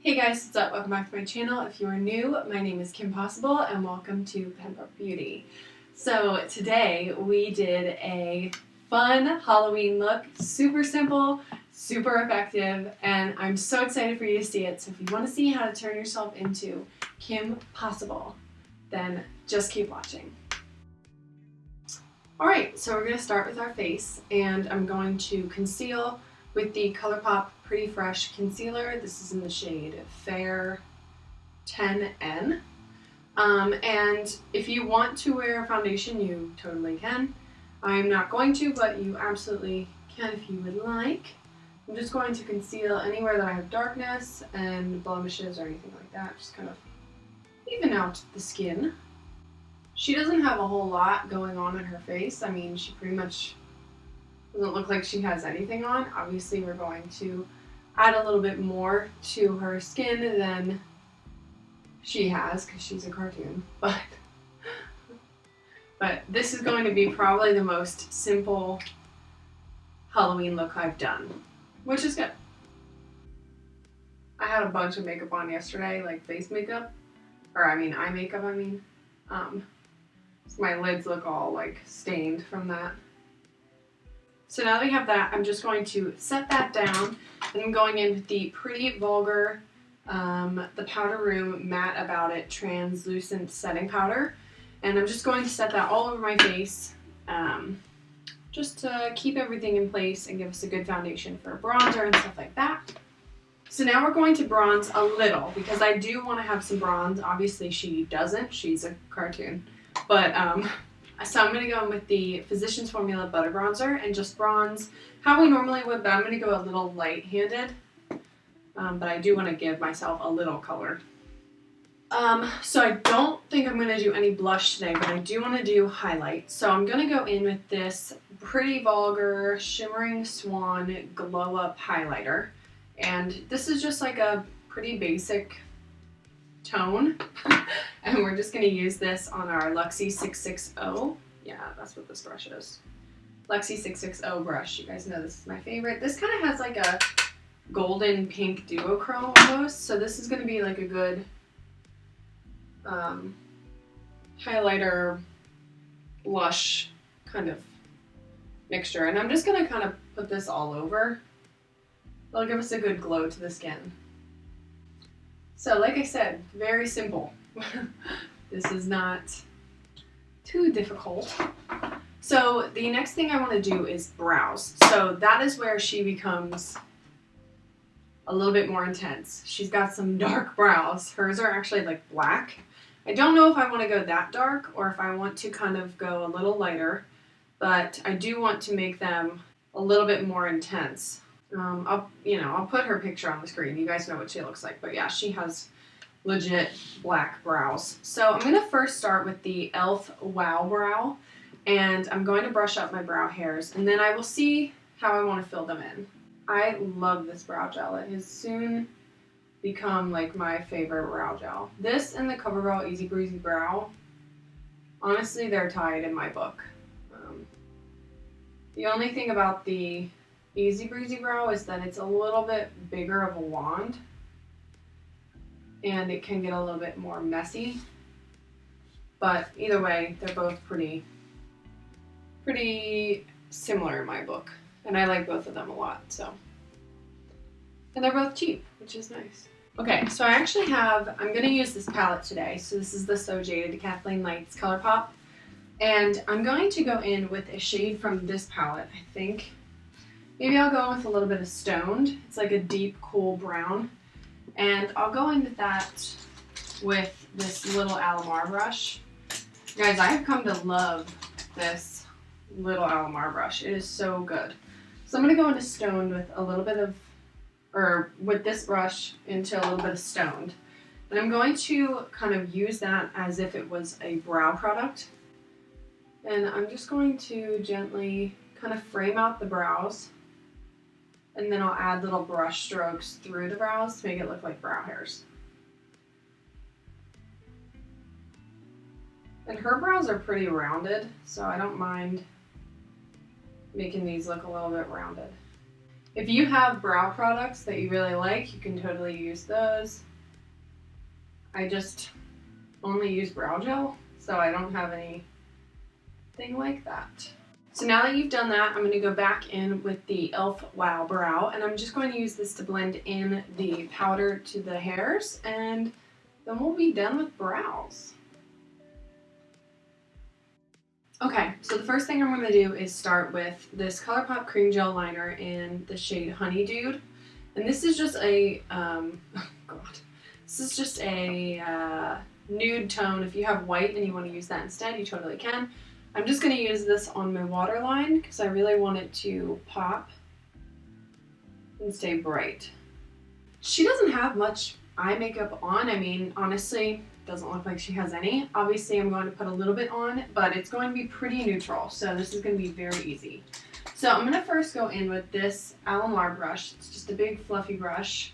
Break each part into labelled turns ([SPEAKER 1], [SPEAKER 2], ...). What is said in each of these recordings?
[SPEAKER 1] Hey guys, what's up? Welcome back to my channel. If you are new, my name is Kim Possible and welcome to Pageboy Beauty. So today we did a fun Halloween look, super simple, super effective, and I'm so excited for you to see it. So if you want to see how to turn yourself into Kim Possible, then just keep watching. Alright, so we're going to start with our face, and I'm going to conceal with the Colourpop Pretty Fresh Concealer. This is in the shade Fair 10N. And if you want to wear a foundation, you totally can. I'm not going to, but you absolutely can if you would like. I'm just going to conceal anywhere that I have darkness and blemishes or anything like that. Just kind of even out the skin. She doesn't have a whole lot going on in her face. I mean, she pretty much doesn't look like she has anything on. Obviously, we're going to add a little bit more to her skin than she has because she's a cartoon. But this is going to be probably the most simple Halloween look I've done, which is good. I had a bunch of makeup on yesterday, like face makeup, or eye makeup, so my lids look all like stained from that. So now that we have that, I'm just going to set that down, and I'm going in with the Pretty Vulgar, the Powder Room Matte About It Translucent Setting Powder, and I'm just going to set that all over my face, just to keep everything in place and give us a good foundation for bronzer and stuff like that. So now we're going to bronze a little, because I do want to have some bronze. Obviously she doesn't, she's a cartoon, but so I'm going to go in with the Physicians Formula Butter Bronzer and just bronze how we normally would, but I'm going to go a little light-handed. But I do want to give myself a little color. So I don't think I'm going to do any blush today, but I do want to do highlight. So I'm going to go in with this Pretty Vulgar Shimmering Swan Glow Up Highlighter. And this is just like a pretty basic tone. And we're just going to use this on our Luxie 660. Yeah, that's what this brush is. Luxie 660 brush. You guys know this is my favorite. This kind of has like a golden pink duochrome almost. So this is going to be like a good highlighter blush kind of mixture. And I'm just going to kind of put this all over. It'll give us a good glow to the skin. So like I said, very simple. This is not too difficult. So the next thing I want to do is brows. So that is where she becomes a little bit more intense. She's got some dark brows. Hers are actually like black. I don't know if I want to go that dark or if I want to kind of go a little lighter, but I do want to make them a little bit more intense. I'll put her picture on the screen. You guys know what she looks like. But yeah, she has legit black brows. So I'm going to first start with the e.l.f. Wow Brow. And I'm going to brush up my brow hairs. And then I will see how I want to fill them in. I love this brow gel. It has soon become like my favorite brow gel. This and the CoverGirl Easy Breezy Brow. Honestly, they're tied in my book. The only thing about the Easy Breezy Brow is that it's a little bit bigger of a wand and it can get a little bit more messy, but either way they're both pretty similar in my book, and I like both of them a lot. So, and they're both cheap, which is nice. Okay, so I'm going to use this palette today. So this is the So Jaded Kathleen Lights Colourpop, and I'm going to go in with a shade from this palette. I think maybe I'll go with a little bit of Stoned. It's like a deep, cool brown. And I'll go in with that with this little Amore brush. Guys, I have come to love this little Amore brush. It is so good. So I'm going to go into Stoned with a little bit of, or with this brush into a little bit of Stoned. And I'm going to kind of use that as if it was a brow product. And I'm just going to gently kind of frame out the brows. And then I'll add little brush strokes through the brows to make it look like brow hairs. And her brows are pretty rounded, so I don't mind making these look a little bit rounded. If you have brow products that you really like, you can totally use those. I just only use brow gel, so I don't have anything like that. So now that you've done that, I'm going to go back in with the e.l.f. Wow Brow, and I'm just going to use this to blend in the powder to the hairs, and then we'll be done with brows. Okay, so the first thing I'm going to do is start with this Colourpop Cream Gel Liner in the shade Honey Dude. And this is just a, this is just a nude tone. If you have white and you want to use that instead, you totally can. I'm just going to use this on my waterline because I really want it to pop and stay bright. She doesn't have much eye makeup on. I mean, honestly, doesn't look like she has any. Obviously, I'm going to put a little bit on, but it's going to be pretty neutral, so this is going to be very easy. So I'm going to first go in with this Aloe brush. It's just a big fluffy brush.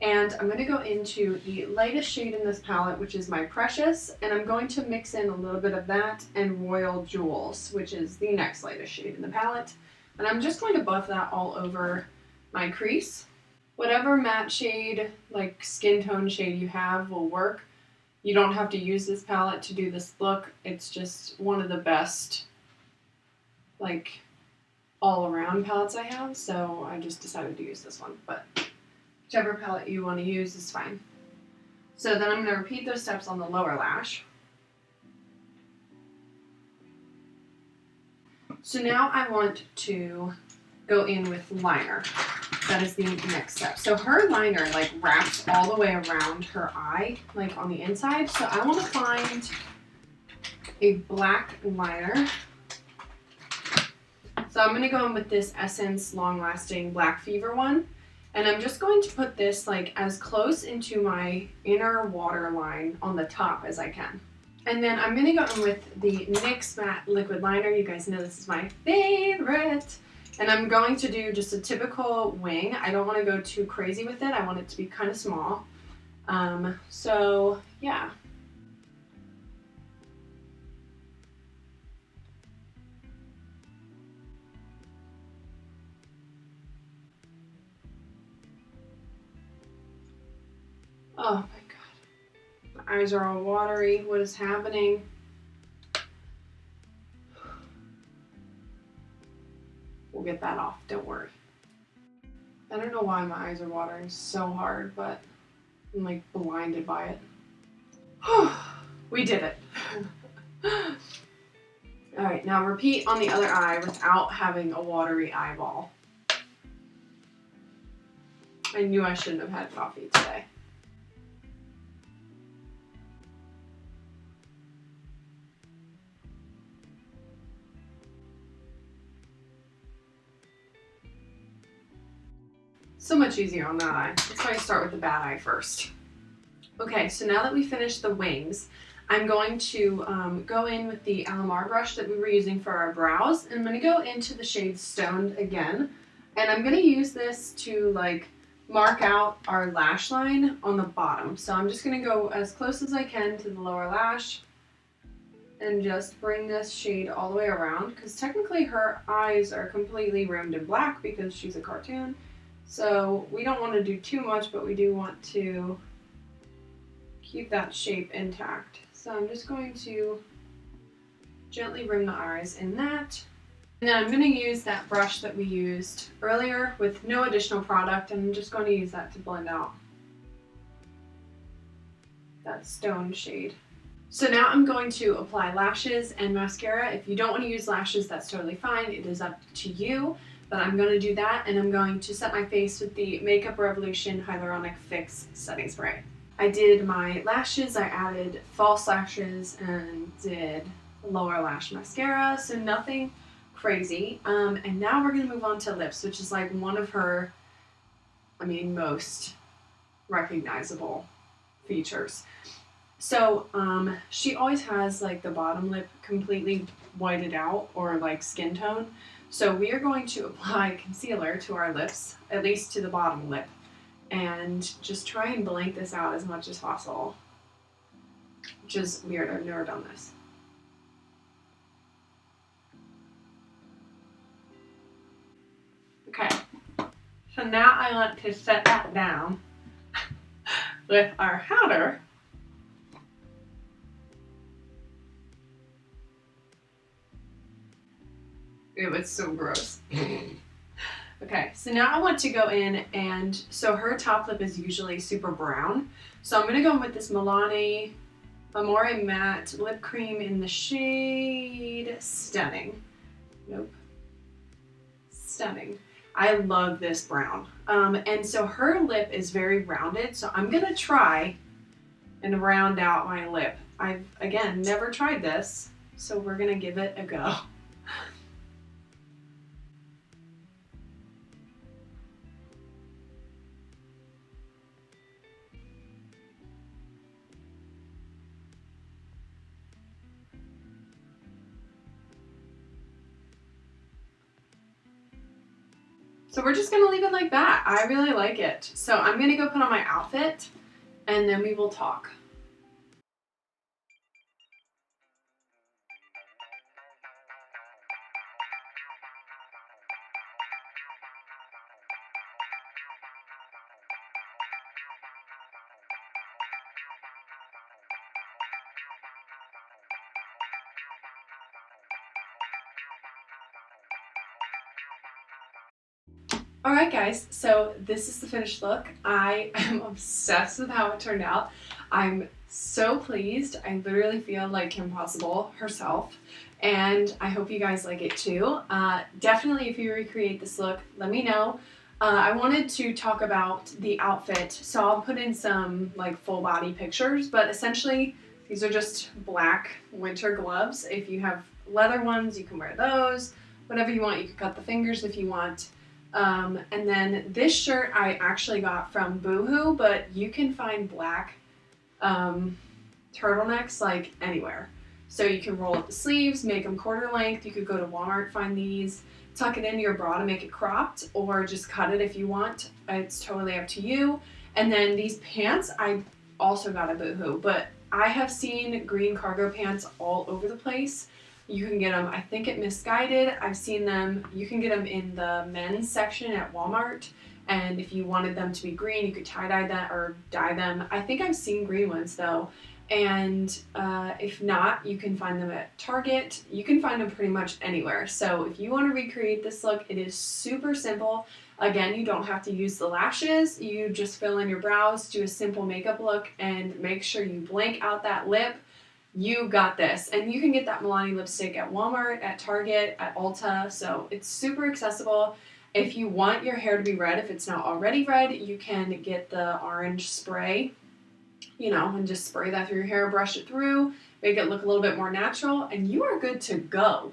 [SPEAKER 1] And I'm going to go into the lightest shade in this palette, which is my Precious, and I'm going to mix in a little bit of that and Royal Jewels, which is the next lightest shade in the palette. And I'm just going to buff that all over my crease. Whatever matte shade, like skin tone shade you have will work. You don't have to use this palette to do this look. It's just one of the best, like, all-around palettes I have, so I just decided to use this one, but whichever palette you want to use is fine. So then I'm going to repeat those steps on the lower lash. So now I want to go in with liner. That is the next step. So her liner like wraps all the way around her eye, like on the inside. So I want to find a black liner. So I'm going to go in with this Essence Long Lasting Black Fever one. And I'm just going to put this like as close into my inner waterline on the top as I can. And then I'm going to go in with the NYX Matte Liquid Liner. You guys know this is my favorite. And I'm going to do just a typical wing. I don't want to go too crazy with it. I want it to be kind of small. So yeah. Oh my god. My eyes are all watery. What is happening? We'll get that off, don't worry. I don't know why my eyes are watering so hard, but I'm like blinded by it. We did it. Alright, now repeat on the other eye without having a watery eyeball. I knew I shouldn't have had coffee today. So much easier on that eye. That's why I start with the bad eye first. Okay, so now that we finished the wings, I'm going to go in with the Aloe brush that we were using for our brows. And I'm going to go into the shade Stoned again. And I'm going to use this to like mark out our lash line on the bottom. So I'm just going to go as close as I can to the lower lash and just bring this shade all the way around. Because technically her eyes are completely rimmed in black because she's a cartoon. So we don't want to do too much, but we do want to keep that shape intact. So I'm just going to gently rim the eyes in that. And then I'm going to use that brush that we used earlier with no additional product, and I'm just going to use that to blend out that stone shade. So now I'm going to apply lashes and mascara. If you don't want to use lashes, that's totally fine. It is up to you. But I'm going to do that, and I'm going to set my face with the Makeup Revolution Hyaluronic Fix Setting Spray. I did my lashes, I added false lashes, and did lower lash mascara, so nothing crazy. And now we're going to move on to lips, which is like one of her, most recognizable features. So she always has like the bottom lip completely whited out, or like skin tone. So we are going to apply concealer to our lips, at least to the bottom lip, and just try and blank this out as much as possible, which is weird. I've never done this. Okay, now I want to set that down with our powder. It was so gross. Okay, so now I want to go in and, so her top lip is usually super brown. So I'm going to go in with this Milani Amore Matte Lip Cream in the shade Stunning. Nope. Stunning. I love this brown. And so her lip is very rounded, so I'm going to try and round out my lip. I've, again, never tried this, so we're going to give it a go. So we're just gonna leave it like that. I really like it. So I'm gonna go put on my outfit and then we will talk. Alright guys, so this is the finished look. I am obsessed with how it turned out. I'm so pleased. I literally feel like Kim Possible herself, and I hope you guys like it too. Definitely if you recreate this look, let me know. I wanted to talk about the outfit, so I'll put in some like full body pictures, but essentially these are just black winter gloves. If you have leather ones, you can wear those. Whatever you want, you can cut the fingers if you want. And then this shirt I actually got from BooHoo, but you can find black turtlenecks like anywhere. So you can roll up the sleeves, make them quarter length. You could go to Walmart, find these, tuck it into your bra to make it cropped, or just cut it if you want. It's totally up to you. And then these pants I also got at BooHoo, but I have seen green cargo pants all over the place. You can get them, I think, at Misguided. I've seen them, you can get them in the men's section at Walmart. And if you wanted them to be green, you could tie-dye that or dye them. I think I've seen green ones though. And if not, you can find them at Target. You can find them pretty much anywhere. So if you want to recreate this look, it is super simple. Again, you don't have to use the lashes. You just fill in your brows, do a simple makeup look, and make sure you blank out that lip. You got this. And you can get that Milani lipstick at Walmart, at Target, at Ulta. So it's super accessible. If you want your hair to be red, if it's not already red, you can get the orange spray, you know, and just spray that through your hair, brush it through, make it look a little bit more natural, and you are good to go.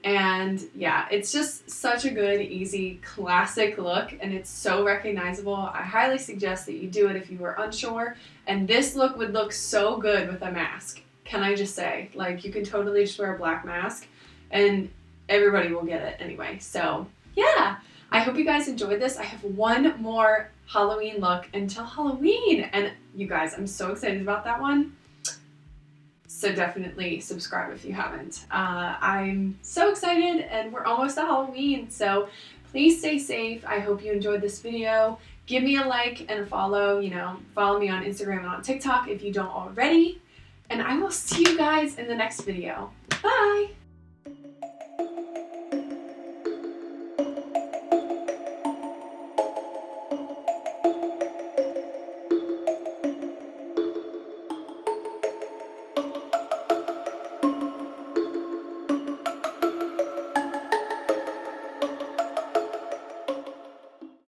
[SPEAKER 1] And yeah, it's just such a good, easy, classic look, and it's so recognizable. I highly suggest that you do it if you are unsure. And this look would look so good with a mask. Can I just say, like, you can totally just wear a black mask and everybody will get it anyway. So yeah, I hope you guys enjoyed this. I have one more Halloween look until Halloween, and you guys, I'm so excited about that one. So definitely subscribe if you haven't. I'm so excited, and we're almost at Halloween, so please stay safe. I hope you enjoyed this video. Give me a like and a follow, you know, follow me on Instagram and on TikTok if you don't already. And I will see you guys in the next video. Bye!